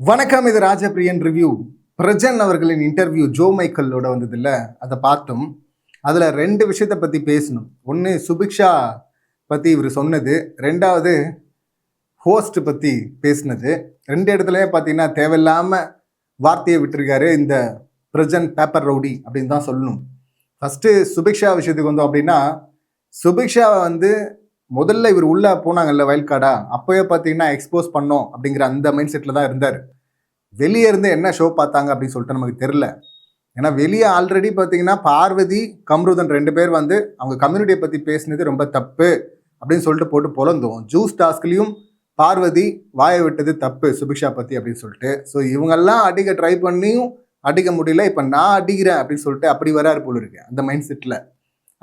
வணக்கம், இது ராஜபிரியன் ரிவ்யூ. பிரஜன் அவர்களின் இன்டர்வியூ ஜோ மைக்கேலோட வந்தது இல்லை, அதை பார்த்தோம். அதில் ரெண்டு விஷயத்தை பற்றி பேசணும். ஒன்று சுபிக்ஷா பற்றி இவர் சொன்னது, ரெண்டாவது ஹோஸ்ட் பற்றி பேசினது. ரெண்டு இடத்துலையே பார்த்தீங்கன்னா தேவையில்லாமல் வார்த்தையை விட்டுருக்காரு இந்த பிரஜன் பேப்பர் ரவுடி அப்படின்னு தான் சொல்லணும். ஃபஸ்ட்டு சுபிக்ஷா விஷயத்துக்கு வந்தோம் அப்படின்னா, சுபிக்ஷாவை முதல்ல இவர் உள்ளே போனாங்கல்ல வயல் கார்டா, அப்போயே பார்த்தீங்கன்னா எக்ஸ்போஸ் பண்ணோம் அப்படிங்கிற அந்த மைண்ட் செட்டில் தான் இருந்தார். வெளியே இருந்து என்ன ஷோ பார்த்தாங்க அப்படின்னு சொல்லிட்டு நமக்கு தெரில. ஏன்னா வெளியே ஆல்ரெடி பார்த்தீங்கன்னா பார்வதி, கம்ருதன் ரெண்டு பேர் அவங்க கம்யூனிட்டியை பற்றி பேசினது ரொம்ப தப்பு அப்படின்னு சொல்லிட்டு போட்டு பொழந்தோம். ஜூஸ் டாஸ்க்லேயும் பார்வதி வாயை விட்டது தப்பு சுபிக்ஷா பற்றி அப்படின்னு சொல்லிட்டு. ஸோ இவங்கெல்லாம் அடிக்க ட்ரை பண்ணியும் அடிக்க முடியல, இப்போ நான் அடிக்கிறேன் அப்படின்னு சொல்லிட்டு அப்படி வராரு போல இருக்கு அந்த மைண்ட் செட்டில்.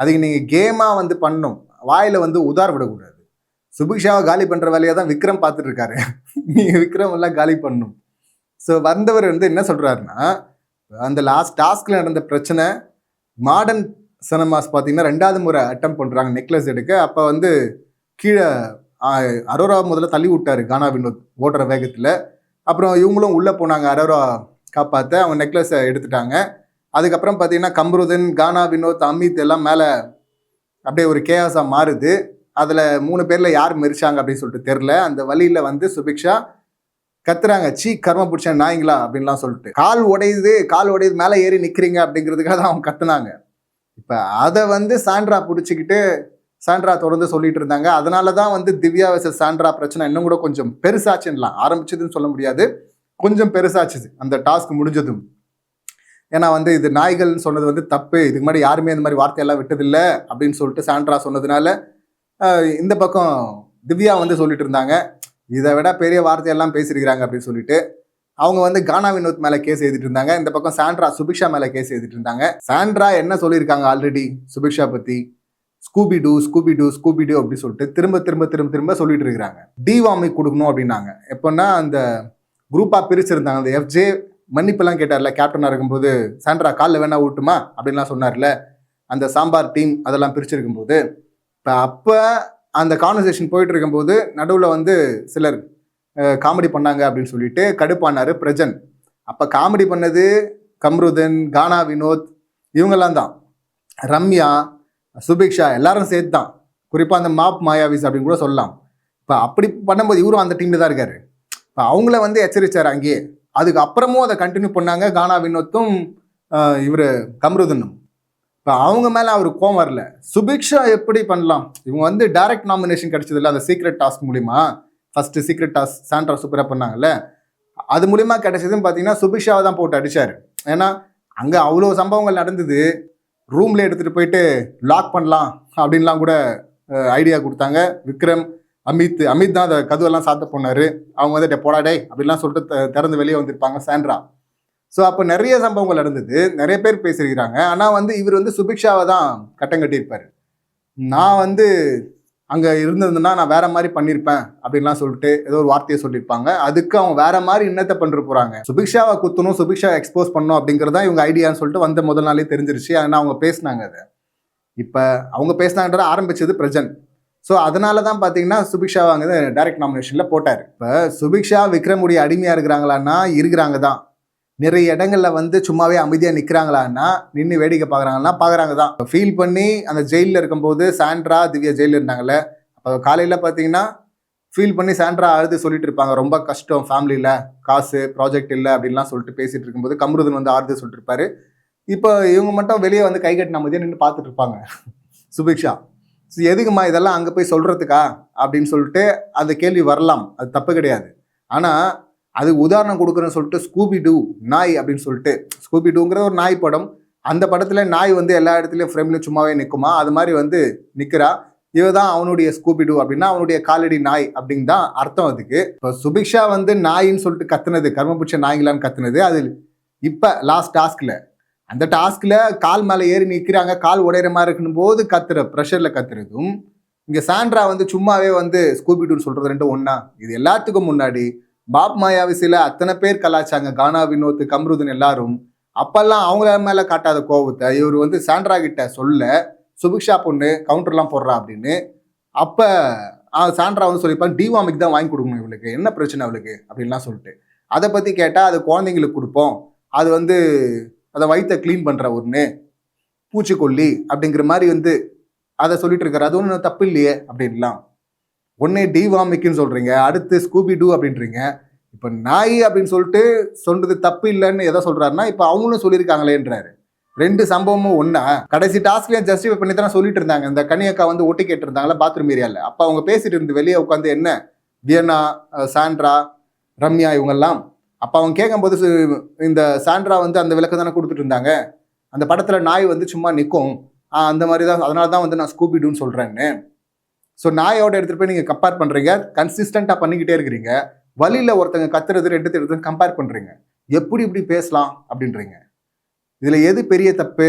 அதுக்கு நீங்கள் கேமாக பண்ணணும், வாயில் உதார விடக்கூடாது. சுபிக்ஷாவை காலி பண்ணுற வேலையை தான் விக்ரம் பார்த்துட்டு இருக்காரு. நீங்கள் விக்ரம் எல்லாம் காலி பண்ணணும். ஸோ வந்தவர் என்ன சொல்கிறாருன்னா, அந்த லாஸ்ட் டாஸ்கில் நடந்த பிரச்சனை, மாடர்ன் சினிமாஸ் பார்த்தீங்கன்னா ரெண்டாவது முறை அட்டம் பண்ணுறாங்க நெக்லஸ் எடுக்க. அப்போ கீழே அரோரா முதல்ல தள்ளி விட்டார் கானா வினோத் ஓடுற வேகத்தில். அப்புறம் இவங்களும் உள்ளே போனாங்க அரோரா காப்பாற்ற, அவங்க நெக்லஸை எடுத்துட்டாங்க. அதுக்கப்புறம் பார்த்தீங்கன்னா கம்ருதன், கானா வினோத், அமித் எல்லாம் மேலே அப்படியே ஒரு கேஆஸாக மாறுது. அதில் 3 பேரில் யார் மெரிச்சாங்க அப்படின்னு சொல்லிட்டு தெரில. அந்த வழியில் சுபிக்ஷா கத்துறாங்க, சீ கர்ம பிடிச்ச நாய்ங்களா அப்படின்லாம் சொல்லிட்டு. கால் உடையுது மேலே ஏறி நிற்கிறீங்க அப்படிங்கிறதுக்காக தான் அவங்க கத்துனாங்க. இப்போ அதை சாண்ட்ரா பிடிச்சிக்கிட்டு சாண்ட்ரா தொடர்ந்து சொல்லிட்டு இருந்தாங்க. அதனால தான் திவ்யா வர்சஸ் சாண்ட்ரா பிரச்சனை இன்னும் கூட கொஞ்சம் பெருசாச்சுன்னலாம். ஆரம்பிச்சதுன்னு சொல்ல முடியாது, கொஞ்சம் பெருசாச்சுது அந்த டாஸ்க் முடிஞ்சதும். ஏன்னா இது நாய்கள்னு சொன்னது தப்பு, இதுக்கு முன்னாடி யாருமே இந்த மாதிரி வார்த்தையெல்லாம் விட்டதில்லை அப்படின்னு சொல்லிட்டு சாண்ட்ரா சொன்னதுனால இந்த பக்கம் திவ்யா சொல்லிட்டு இருந்தாங்க, இதை விட பெரிய வார்த்தையெல்லாம் பேசியிருக்கிறாங்க அப்படின்னு சொல்லிட்டு. அவங்க கானா வினோத் மேலே கேஸ் எழுதிட்டு இருந்தாங்க. இந்த பக்கம் சாண்ட்ரா சுபிக்ஷா மேலே கேஸ் எழுதிட்டு இருந்தாங்க. சாண்ட்ரா என்ன சொல்லியிருக்காங்க ஆல்ரெடி சுபிக்ஷா பற்றி, ஸ்கூபி டூ அப்படி சொல்லிட்டு திரும்ப திரும்ப திரும்ப திரும்ப சொல்லிட்டு இருக்கிறாங்க. டிவார்மிங் கொடுக்கணும் அப்படின்னாங்க. எப்போன்னா அந்த குரூப்பாக பிரிச்சிருந்தாங்க. அந்த எஃப்ஜே மன்னிப்பெல்லாம் கேட்டார்ல கேப்டனாக இருக்கும்போது, சாண்ட்ரா காலில் வேணா ஊட்டுமா அப்படின்லாம் சொன்னார்ல, அந்த சாம்பார் டீம் அதெல்லாம் பிரிச்சிருக்கும்போது. அப்போ அந்த கான்வர்சேஷன் போயிட்டு இருக்கும்போது நடுவில் சிலர் காமெடி பண்ணாங்க அப்படின்னு சொல்லிட்டு கடுப்பானார் பிரஜன். அப்போ காமெடி பண்ணது கம்ருதன், கானா வினோத் இவங்கெல்லாம் தான், ரம்யா, சுபிக்ஷா எல்லாரும் சேர்த்து தான். குறிப்பாக அந்த மாப் மாயாவிஸ் அப்படின்னு கூட சொல்லலாம். இப்போ அப்படி பண்ணும்போது இவரும் அந்த டீமில் தான் இருக்காரு. இப்போ அவங்கள எச்சரிச்சார் அங்கேயே. அதுக்கப்புறமும் அதை கண்டினியூ பண்ணாங்க கானா வினோத்தும் இவர் கம்ருதனும். இப்போ அவங்க மேலே அவர் கோவம் வரல. சுபிக்ஷா எப்படி பண்ணலாம், இவங்க டைரக்ட் நாமினேஷன் கிடைச்சது இல்லை அந்த சீக்ரெட் டாஸ்க் மூலிமா. ஃபஸ்ட்டு சீக்ரெட் டாஸ்க் சாண்ட்ரா சூப்பராக பண்ணாங்கல்ல, அது மூலிமா கிடைச்சதுன்னு பார்த்தீங்கன்னா சுபிக்ஷாவை தான் போட்டு அடித்தார். ஏன்னா அங்கே அவ்வளோ சம்பவங்கள் நடந்தது. ரூமில் எடுத்துகிட்டு போயிட்டு லாக் பண்ணலாம் அப்படின்லாம் கூட ஐடியா கொடுத்தாங்க விக்ரம். அமித் தான் அந்த கதுவெல்லாம் சாத்த போனார். அவங்க போடாடே அப்படின்லாம் சொல்லிட்டு திறந்து வெளியே வந்திருப்பாங்க சாண்ட்ரா. ஸோ அப்போ நிறைய சம்பவங்கள் நடந்தது, நிறைய பேர் பேசியிருக்கிறாங்க. ஆனால் இவர் சுபிக்ஷாவை தான் கட்டம் கட்டியிருப்பார். நான் அங்கே இருந்திருந்தேன்னா நான் வேற மாதிரி பண்ணியிருப்பேன் அப்படின்லாம் சொல்லிட்டு ஏதோ ஒரு வார்த்தையை சொல்லியிருப்பாங்க. அதுக்கு அவங்க வேற மாதிரி இன்னத்தை பண்ணிட்டு போகிறாங்க. சுபிக்ஷாவை குத்தணும், சுபிக்ஷாவை எக்ஸ்போஸ் பண்ணணும் அப்படிங்கிறது தான் இவங்க ஐடியான்னு சொல்லிட்டு முதல் நாளே தெரிஞ்சிருச்சு. ஆனால் அவங்க பேசினாங்க. அதை இப்போ அவங்க பேசினாங்கன்றத ஆரம்பிச்சது பிரஜன். ஸோ அதனால தான் பார்த்தீங்கன்னா சுபிக்ஷாவை அங்கே டைரக்ட் நாமினேஷனில் போட்டார். இப்போ சுபிக்ஷா விக்ரமுடைய அடிமையாக இருக்கிறாங்களான்னா இருக்கிறாங்க தான். நிறைய இடங்களில் சும்மாவே அமைதியாக நிற்கிறாங்களான்னா, நின்று வேடிக்கை பார்க்குறாங்க தான். ஃபீல் பண்ணி அந்த ஜெயிலில் இருக்கும்போது சாண்ட்ரா திவ்யா ஜெயிலில் இருந்தாங்கல்ல, அப்போ காலையில் பார்த்தீங்கன்னா ஃபீல் பண்ணி சாண்ட்ரா அழுது சொல்லிட்டு இருப்பாங்க, ரொம்ப கஷ்டம் ஃபேமிலியில், காசு ப்ராஜெக்ட் இல்லை அப்படின்லாம் சொல்லிட்டு பேசிகிட்டு இருக்கும்போது கம்ருதன் ஆறுது சொல்லிட்டு இருப்பாரு. இப்போ இவங்க மட்டும் வெளியே கை கட்டின அமைதியாக நின்று பார்த்துட்டு இருப்பாங்க சுபிக்ஷா. எதுக்குமா இதெல்லாம் அங்கே போய் சொல்கிறதுக்கா அப்படின்னு சொல்லிட்டு அந்த கேள்வி வரலாம், அது தப்பு கிடையாது. ஆனால் அது உதாரணம் கொடுக்குறேன்னு சொல்லிட்டு ஸ்கூபி டூ நாய் அப்படின்னு சொல்லிட்டு, ஸ்கூபி டூங்கிற ஒரு நாய் படம், அந்த படத்தில் நாய் எல்லா இடத்துலையும் ஃப்ரேம்லையும் சும்மாவே நிற்குமா, அது மாதிரி நிற்கிறா. இவ தான் அவனுடைய ஸ்கூபி டூ அப்படின்னா அவனுடைய காலடி நாய் அப்படின்னு தான் அர்த்தம் அதுக்கு. இப்போ சுபிக்ஷா நாயின்னு சொல்லிட்டு கத்துனது, கர்மபுட்ச நாய்களான்னு கத்துனது அது இப்போ லாஸ்ட் டாஸ்கில். அந்த டாஸ்கில் கால் மேலே ஏறி நிற்கிறாங்க, கால் உடையிற மாதிரி இருக்கணும் போது ப்ரெஷரில் கத்துறதும், இங்கே சாண்ட்ரா சும்மாவே ஸ்கூபி டூன்னு சொல்கிறது ரெண்டும் ஒன்றா? இது எல்லாத்துக்கும் முன்னாடி பாப் மாயாவிசில அத்தனை பேர் கலாச்சாங்க, கானா வினோத், கம்ருதன் எல்லாரும். அப்பெல்லாம் அவங்கள மேலே காட்டாத கோபத்தை இவர் சாண்ட்ரா கிட்ட சொல்ல, சுபிக்ஷா பொண்ணு கவுண்டர்லாம் போடுறா அப்படின்னு. அப்போ சாண்ட்ரா சொல்லியிருப்பாங்க, டிவார்மிக் தான் வாங்கி கொடுக்கணும் இவளுக்கு, என்ன பிரச்சனை அவளுக்கு அப்படின்லாம் சொல்லிட்டு. அதை பற்றி கேட்டால் அது குழந்தைங்களுக்கு கொடுப்போம், அது வந்து அதை வயிற்ற க்ளீன் பண்ணுற ஒன்று, பூச்சிக்கொல்லி அப்படிங்கிற மாதிரி வந்து அதை சொல்லிட்டு இருக்காரு. அது ஒன்றும் தப்பு இல்லையே அப்படின்லாம். ஒன்னே டிவாமிக்குன்னு சொல்கிறீங்க, அடுத்து ஸ்கூபி டூ அப்படின்றீங்க. இப்போ நாய் அப்படின்னு சொல்லிட்டு சொல்றது தப்பு இல்லைன்னு எதை சொல்கிறாருன்னா, இப்போ அவங்களும் சொல்லியிருக்காங்களேன்றாரு. ரெண்டு சம்பவமும் ஒன்றா? கடைசி டாஸ்க்லேயும் ஜஸ்டிஃபை பண்ணி தானே சொல்லிட்டு இருந்தாங்க. இந்த கனியக்கா வந்து ஒட்டி கேட்டிருந்தாங்களா பாத்ரூம் ஏரியாவில். அப்போ அவங்க பேசிட்டு இருந்து வெளியே உட்காந்து என்ன வியனா, சாண்ட்ரா, ரம்யா இவங்கெல்லாம். அப்போ அவங்க கேட்கும்போது இந்த சாண்ட்ரா வந்து அந்த விளக்கு தானே கொடுத்துட்டு இருந்தாங்க. அந்த படத்தில் நாய் வந்து சும்மா நிற்கும், அந்த மாதிரி தான், அதனால தான் வந்து நான் ஸ்கூபிடூன்னு சொல்கிறேன்னு. ஸோ நாயோட எடுத்துகிட்டு போய் நீங்கள் கம்பேர் பண்ணுறீங்க, கன்சிஸ்டண்ட்டாக பண்ணிக்கிட்டே இருக்கிறீங்க. வழியில் ஒருத்தங்க கத்துறது ரெண்டு எடுத்து கம்பேர் பண்ணுறீங்க. எப்படி இப்படி பேசலாம் அப்படின்றீங்க. இதில் எது பெரிய தப்பு?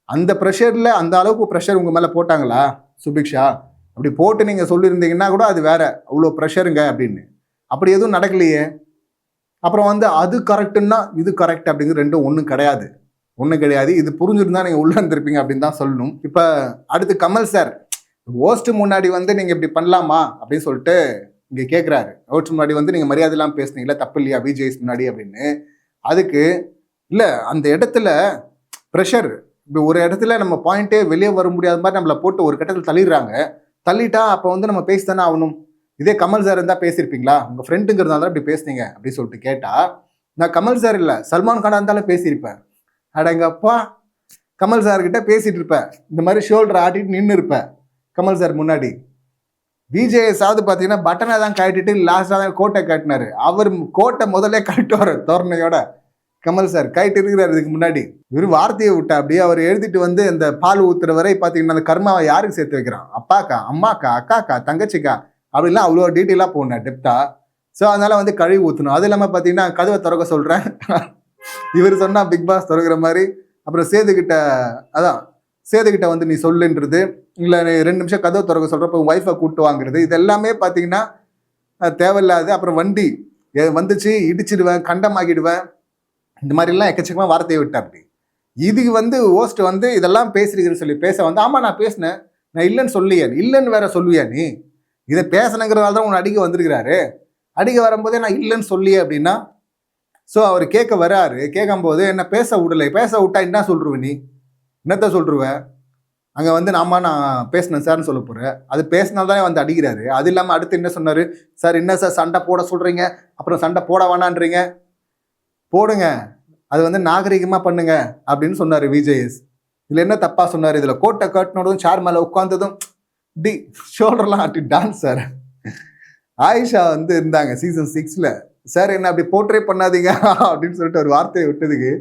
அந்த ப்ரெஷரில் அந்த அளவுக்கு ப்ரெஷர் உங்கள் மேலே போட்டாங்களா சுபிக்ஷா? அப்படி போட்டு நீங்கள் சொல்லியிருந்தீங்கன்னா கூட அது வேற, அவ்வளோ ப்ரெஷருங்க அப்படின்னு. அப்படி எதுவும் நடக்கலையே. அப்புறம் வந்து அது கரெக்டுன்னா இது கரெக்ட் அப்படிங்கிறது ரெண்டும் ஒன்றும் கிடையாது. இது புரிஞ்சுருந்தா நீங்கள் உள்ளே இருந்திருப்பீங்க அப்படின்னு தான் சொல்லணும். இப்போ அடுத்து கமல் சார் ஓஸ்ட் முன்னாடி வந்து நீங்கள் இப்படி பண்ணலாமா அப்படின்னு சொல்லிட்டு இங்கே கேட்குறாரு. ஓஸ்ட் முன்னாடி வந்து நீங்கள் மரியாதை இல்லாமல் பேசுனீங்களா, தப்பு இல்லையா விஜய்ஸ் முன்னாடி அப்படின்னு. அதுக்கு இல்லை, அந்த இடத்துல ப்ரெஷர், இப்படி ஒரு இடத்துல நம்ம பாயிண்ட்டே வெளியே வர முடியாத மாதிரி நம்மளை போட்டு ஒரு கட்டத்தில் தள்ளிட்டா அப்போ வந்து நம்ம பேசி தானே ஆகணும். இதே கமல் சார் இருந்தால் பேசியிருப்பீங்களா? உங்கள் ஃப்ரெண்டுங்கிறதால தான் இப்படி பேசுனீங்க அப்படின்னு சொல்லிட்டு கேட்டால், நான் கமல் சார் இல்லை சல்மான் கானாக இருந்தாலும் பேசியிருப்பேன். அடங்கப்பா, கமல் சார்கிட்ட பேசிகிட்டு இருப்பேன், இந்த மாதிரி ஷோல்டர் ஆட்டிட்டு நின்று இருப்பேன் கமல் சார் முன்னாடி. விஜேஎஸ்ஸாவது பார்த்தீங்கன்னா பட்டனை தான் கட்டிட்டு லாஸ்ட்டாக தான் கோட்டை கட்டினாரு. அவர் கோட்டை முதல்ல கட்டுவார் தோரணையோட. கமல் சார் கைட்டு இருக்கிறார் இதுக்கு முன்னாடி. இவர் வார்த்தையை விட்டா அப்படியே அவர் எழுதிட்டு வந்து இந்த பால் ஊத்துற வரை பார்த்தீங்கன்னா அந்த கர்மாவை யாருக்கு சேர்த்து வைக்கிறான், அப்பாக்கா, அம்மாக்கா, அக்காக்கா, தங்கச்சிக்கா அப்படிலாம் அவ்வளோ டீட்டெயிலாக போகணும் டெப்தா. ஸோ அதனால வந்து கழுவி ஊற்றணும். அது இல்லாமல் பார்த்தீங்கன்னா கதவை திறக்க சொல்கிறேன், இவர் சொன்னால் பிக் பாஸ் திறக்கிற மாதிரி. அப்புறம் சேதுக்கிட்ட வந்து நீ சொல்லுன்றது, இல்லை 2 நிமிஷம் கதவை திறக்க சொல்கிறப்ப ஒய்ஃபை கூப்பிட்டு வாங்குறது, இது எல்லாமே பார்த்தீங்கன்னா தேவையில்லாது. அப்புறம் வண்டி வந்துச்சு இடிச்சிடுவேன், கண்டமாக்கிடுவேன், இந்த மாதிரிலாம் எக்கச்சக்கமாக வார்த்தையை விட்டா. அப்படி இதுக்கு வந்து ஹோஸ்ட் வந்து இதெல்லாம் பேசுறீங்கன்னு சொல்லி பேச வந்து, ஆமாம் நான் பேசினேன், நான் இல்லைன்னு சொல்லியா, இல்லைன்னு வேற சொல்லுவியா நீ, இதை பேசணுங்கிறதால தான் உன்னை அடிக்க வந்திருக்கிறாரு, அடிக்க வரும்போதே நான் இல்லைன்னு சொல்லியே அப்படின்னா. ஸோ அவர் கேட்க வராரு, கேட்கும்போது என்ன பேச விடலை, பேச விட்டா என்ன சொல்லிருவேன், நீ என்னத்த சொல்லிருவேன்? அங்கே வந்து நான் பேசினேன் சார்னு சொல்ல போகிறேன். அது பேசினால்தான் வந்து அடிக்கிறாரு. அது இல்லாமல் அடுத்து என்ன சொன்னார், சார் என்ன சார் சண்டை போட சொல்கிறீங்க, அப்புறம் சண்டை போட வேணான்றீங்க, போடுங்க, அது வந்து நாகரிகமாக பண்ணுங்க அப்படின்னு சொன்னார் விஜேஎஸ். இதில் என்ன தப்பாக சொன்னார்? இதில் கோட்டை கட்டினதும் சேர் மேலே உட்காந்ததும் டி ஷோல்டர்லாம் ஆட்டி டான்ஸ். சார் ஆயிஷா வந்து இருந்தாங்க சீசன் 6ல். சார் என்ன அப்படி போர்ட்ரே பண்ணாதீங்க அப்படின்னு சொல்லிட்டு ஒரு வார்த்தையை விட்டதுக்கு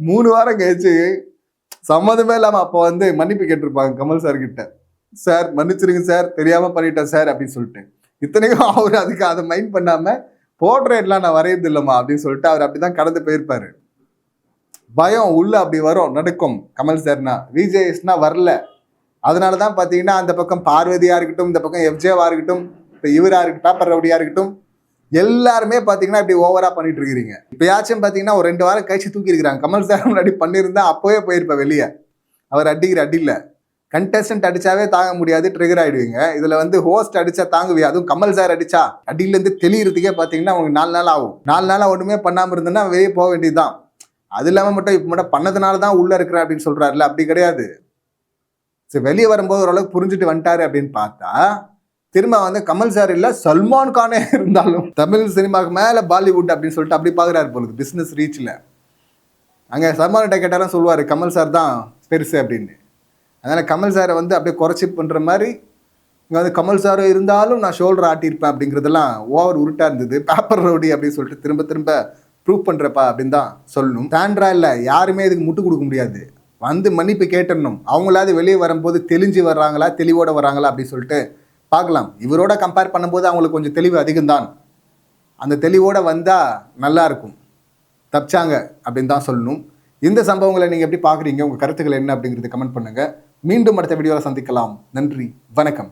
3 வாரம் கழிச்சு சம்மந்தமே இல்லாமல் அப்போ வந்து மன்னிப்பு கேட்டிருப்பாங்க கமல் சார் கிட்ட. சார் மன்னிச்சிருங்க சார், தெரியாமல் பண்ணிட்டேன் சார் அப்படின்னு சொல்லிட்டு. இத்தனைக்கும் அவர் அதுக்கு அதை மைண்ட் பண்ணாமல் போர்ட்ரேட்லாம் நான் வரையது இல்லைம்மா அப்படின்னு சொல்லிட்டு அவர் அப்படிதான் கடந்து போயிருப்பாரு. பயம் உள்ள அப்படி வரும், நடுக்கும் கமல் சார்னா. விஜேஎஸ்னா வரல. அதனால தான் பார்த்தீங்கன்னா அந்த பக்கம் பார்வதியாக இருக்கட்டும், இந்த பக்கம் எஃப்ஜேவா இருக்கட்டும், இப்போ இவராக இருக்கட்டும், பேப்பர் ரவுடியாக இருக்கட்டும், எல்லாருமே பார்த்தீங்கன்னா இப்படி ஓவராக பண்ணிட்டு இருக்கிறீங்க. இப்போயாச்சும் பார்த்தீங்கன்னா ஒரு 2 வாரம் கழிச்சு தூக்கி இருக்கிறாங்க. கமல் சார் முன்னாடி பண்ணியிருந்தா அப்போவே போயிருப்பேன் வெளியே. அவர் அடிக்கிற அடியில் கண்டஸ்டன்ட் அடிச்சாவே தாங்க முடியாது, ட்ரிகர் ஆகிடுவீங்க. இதில் வந்து ஹோஸ்ட் அடிச்சா தாங்குவியா? அதுவும் கமல் சார் அடிச்சா அடியிலேருந்து தெளிகிறதுக்கே பார்த்தீங்கன்னா உங்களுக்கு 4 நாள் ஆகும். 4 நாளாக ஒன்றுமே பண்ணாமல் இருந்தேன்னா வெளியே போக வேண்டியதுதான். அது இல்லாமல் மட்டும் இப்போ மட்டும் பண்ணதுனால தான் உள்ளே இருக்கிறேன் அப்படின்னு சொல்கிறாருல, அப்படி கிடையாது. சரி, வெளியே வரும்போது ஓரளவுக்கு புரிஞ்சுட்டு வந்துட்டாரு அப்படின்னு பார்த்தா திரும்ப வந்து கமல் சார் இல்லை சல்மான் கானே இருந்தாலும் தமிழ் சினிமாவுக்கு மேலே பாலிவுட் அப்படின்னு சொல்லிட்டு அப்படி பார்க்குறாரு போலுது பிஸ்னஸ் ரீச்சில். அங்கே சல்மான்கிட்ட கேட்டாலும் சொல்லுவார் கமல் சார் தான் பெருசு அப்படின்னு. அதனால் கமல் சாரை வந்து அப்படியே குறைச்சி பண்ணுற மாதிரி இங்கே வந்து கமல் சார் இருந்தாலும் நான் ஷோல்டர் ஆட்டியிருப்பேன் அப்படிங்கிறதெல்லாம் ஓவர் உருட்டாக இருந்தது. பேப்பர் ரவுடி அப்படின்னு சொல்லிட்டு திரும்ப திரும்ப ப்ரூவ் பண்ணுறப்பா அப்படின்னு தான் சொல்லணும். சாண்ட்ரா இல்லை, யாருமே இதுக்கு முட்டு கொடுக்க முடியாது. வந்து மன்னிப்பு கேட்டணும். அவங்களாவது வெளியே வரும்போது தெளிஞ்சு வர்றாங்களா, தெளிவோடு வர்றாங்களா அப்படின்னு சொல்லிட்டு பார்க்கலாம். இவரோட கம்பேர் பண்ணும்போது அவங்களுக்கு கொஞ்சம் தெளிவு அதிகம்தான். அந்த தெளிவோடு வந்தால் நல்லாயிருக்கும். தப்பிச்சாங்க அப்படின்னு தான் சொல்லணும். இந்த சம்பவங்களை நீங்கள் எப்படி பார்க்குறீங்க, உங்கள் கருத்துக்கள் என்ன அப்படிங்கிறது கமெண்ட் பண்ணுங்கள். மீண்டும் அடுத்த வீடியோவில் சந்திக்கலாம். நன்றி, வணக்கம்.